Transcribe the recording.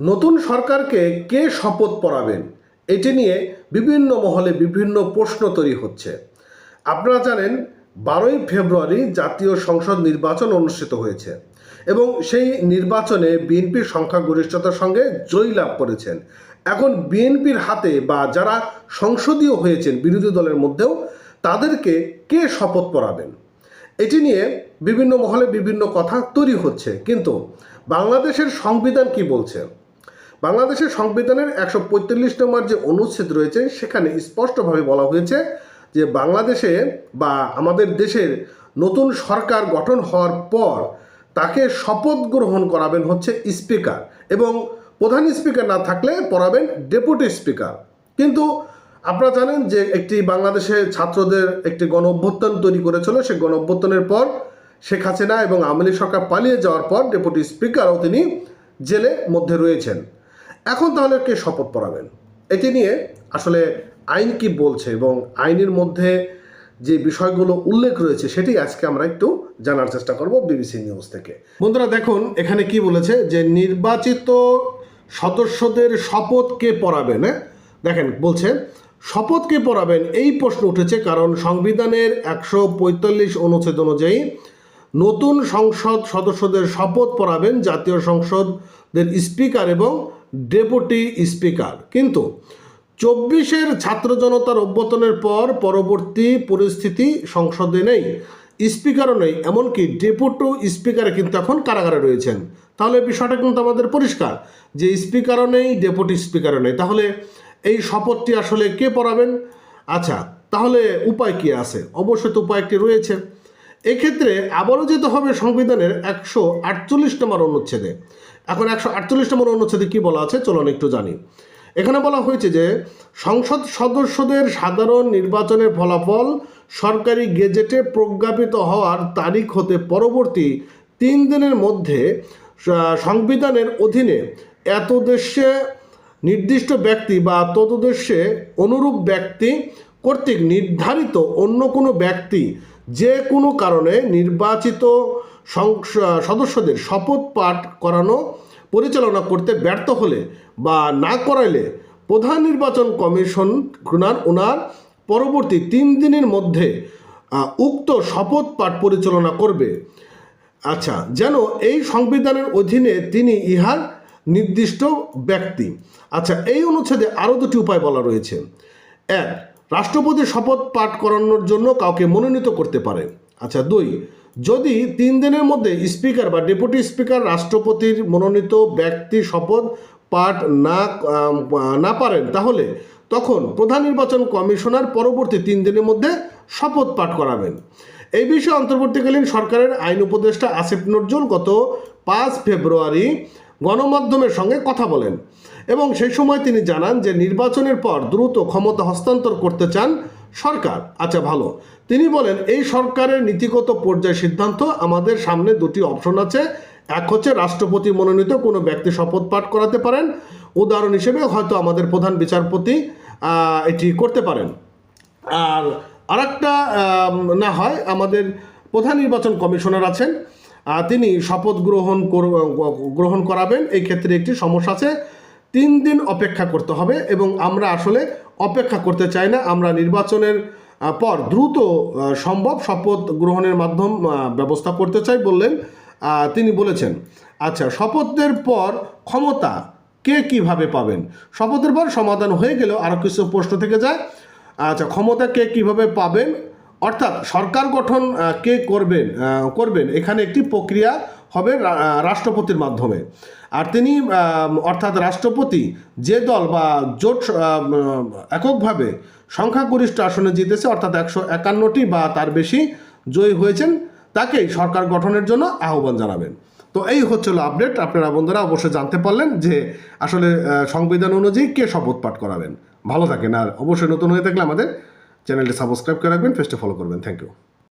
নতুন সরকারকে কে শপথ পড়াবেন এটি নিয়ে বিভিন্ন মহলে বিভিন্ন প্রশ্ন তৈরি হচ্ছে। আপনারা জানেন 12ই ফেব্রুয়ারি জাতীয় সংসদ নির্বাচন অনুষ্ঠিত হয়েছে এবং সেই নির্বাচনে বিএনপির সংখ্যাগরিষ্ঠতার সঙ্গে জয় লাভ করেছেন। এখন বিএনপির হাতে বা যারা সংসদীয় হয়েছেন বিরোধী দলের মধ্যেও তাদেরকে কে শপথ পড়াবেন এটি নিয়ে বিভিন্ন মহলে বিভিন্ন কথা তৈরি হচ্ছে। কিন্তু বাংলাদেশের সংবিধান কি বলছে? বাংলাদেশের সংবিধানের 145 নম্বর যে অনুচ্ছেদ রয়েছে সেখানে স্পষ্টভাবে বলা হয়েছে যে বাংলাদেশে বা আমাদের দেশের নতুন সরকার গঠন হওয়ার পর তাকে শপথ গ্রহণ করাবেন হচ্ছে স্পিকার, এবং প্রধান স্পিকার না থাকলে পড়াবেন ডেপুটি স্পিকার। কিন্তু আপনারা জানেন যে একটি বাংলাদেশে ছাত্রদের একটি গণ অভ্যুত্থান তৈরি করেছিল। সেই গণ অভ্যুত্থানের পর শেখ হাসিনা এবং আওয়ামী লীগ সরকার পালিয়ে যাওয়ার পর ডেপুটি স্পিকারও তিনি জেলে মধ্যে রয়েছেন। এখন তাহলে কে শপথ পড়াবেন এটি নিয়ে আসলে আইন কি বলছে এবং আইনের মধ্যে যে বিষয়গুলো উল্লেখ রয়েছে সেটি আজকে আমরা একটু জানার চেষ্টা করব বিবিসি নিউজ থেকে। বন্ধুরা দেখুন এখানে কি বলেছে যে নির্বাচিত সদস্যদের শপথ কে পড়াবেন। দেখেন বলছে শপথ কে পড়াবেন, এই প্রশ্ন উঠেছে কারণ সংবিধানের 145 অনুচ্ছেদ অনুযায়ী নতুন সংসদ সদস্যদের শপথ পড়াবেন জাতীয় সংসদের স্পিকার এবং ডেপুটি স্পিকার। কিন্তু 24-এর ছাত্র জনতার অভ্যুত্থানের পর পরবর্তী পরিস্থিতি সংসদে নেই, স্পিকারও নেই, এমনকি ডেপুটি স্পিকার কিন্তু এখন কারাগারে রয়েছেন। তাহলে বিষয়টা কিন্তু আমাদের পরিষ্কার যে স্পিকারও নেই, ডেপুটি স্পিকারও নেই। তাহলে এই শপথটি আসলে কে পড়াবেন? আচ্ছা, তাহলে উপায় কি আছে? অবশ্যই তো উপায় একটি রয়েছে। এক্ষেত্রে আবারও যেতে হবে সংবিধানের 148 নম্বর অনুচ্ছেদে। এখন 148 নম্বর অনুচ্ছেদে কি বলা আছে চলুন একটু জানি। এখানে বলা হয়েছে যে সংসদ সদস্যদের সাধারণ নির্বাচনের ফলাফল সরকারি গেজেটে প্রজ্ঞাপিত হওয়ার তারিখ হতে পরবর্তী 3 দিনের মধ্যে সংবিধানের অধীনে এতদেশে নির্দিষ্ট ব্যক্তি বা তদুদ্দেশ্যে অনুরূপ ব্যক্তি কর্তৃক নির্ধারিত অন্য কোনো ব্যক্তি যে কোনো কারণে নির্বাচিত সদস্যদের শপথ পাঠ করানো পরিচালনা করতে ব্যর্থ হলে বা না করাইলে প্রধান নির্বাচন কমিশন ওনার পরবর্তী 3 দিনের মধ্যে উক্ত শপথ পাঠ পরিচালনা করবে। আচ্ছা, যেন এই সংবিধানের অধীনে তিনি ইহার নির্দিষ্ট ব্যক্তি। আচ্ছা, এই অনুচ্ছেদে আরও 2টি উপায় বলা রয়েছে। 1, রাষ্ট্রপতি শপথ পাঠ করানোর জন্য কাউকে মনোনীত করতে পারে। আচ্ছা, 2, যদি 3 দিনের মধ্যে স্পিকার বা ডেপুটি স্পিকার রাষ্ট্রপতির মনোনীত ব্যক্তি শপথ পাঠ না পারেন তাহলে তখন প্রধান নির্বাচন কমিশনার পরবর্তী 3 দিনের মধ্যে শপথ পাঠ করাবেন। এই বিষয়ে অন্তর্বর্তীকালীন সরকারের আইন উপদেষ্টা আসিফ নজরুল গত 5 ফেব্রুয়ারি গণমাধ্যমের সঙ্গে কথা বলেন এবং সেই সময় তিনি জানান যে নির্বাচনের পর দ্রুত ক্ষমতা হস্তান্তর করতে চান সরকার। আচ্ছা, ভালো। তিনি বলেন এই সরকারের নীতিগত পর্যায় সিদ্ধান্ত আমাদের সামনে 2টি অপশন আছে। এক হচ্ছে রাষ্ট্রপতি মনোনীত কোনো ব্যক্তি শপথ পাঠ করাতে পারেন, উদাহরণ হিসেবে হয়তো আমাদের প্রধান বিচারপতি এটি করতে পারেন, আর আরেকটা না হয় আমাদের প্রধান নির্বাচন কমিশনার আছেন, তিনি শপথ গ্রহণ করাবেন। এই ক্ষেত্রে একটি সমস্যা আছে, 3 দিন অপেক্ষা করতে হবে এবং আমরা আসলে অপেক্ষা করতে চাই না। আমরা নির্বাচনের পর দ্রুত সম্ভব শপথ গ্রহণের মাধ্যম ব্যবস্থা করতে চাই বললেন তিনি বলেছেন। আচ্ছা, শপথের পর ক্ষমতা কে কিভাবে পাবেন? শপথের পর সমাধান হয়ে গেলেও আরও কিছু প্রশ্ন থেকে যায়। আচ্ছা, ক্ষমতা কে কিভাবে পাবেন, অর্থাৎ সরকার গঠন কে করবেন এখানে একটি প্রক্রিয়া হবে রাষ্ট্রপতির মাধ্যমে। আর তিনি অর্থাৎ রাষ্ট্রপতি যে দল বা জোট এককভাবে সংখ্যাগরিষ্ঠ আসনে জিতেছে অর্থাৎ 151টি বা তার বেশি জয়ী হয়েছেন তাকেই সরকার গঠনের জন্য আহ্বান জানাবেন। তো এই হচ্ছিল আপডেট। আপনারা বন্ধুরা অবশ্যই জানতে পারলেন যে আসলে সংবিধান অনুযায়ী কে শপথ পাঠ করাবেন। ভালো থাকেন, আর অবশ্যই নতুন হয়ে থাকলে আমাদের চ্যানেলটি সাবস্ক্রাইব করে রাখবেন, পেজটি ফলো করবেন। Thank you.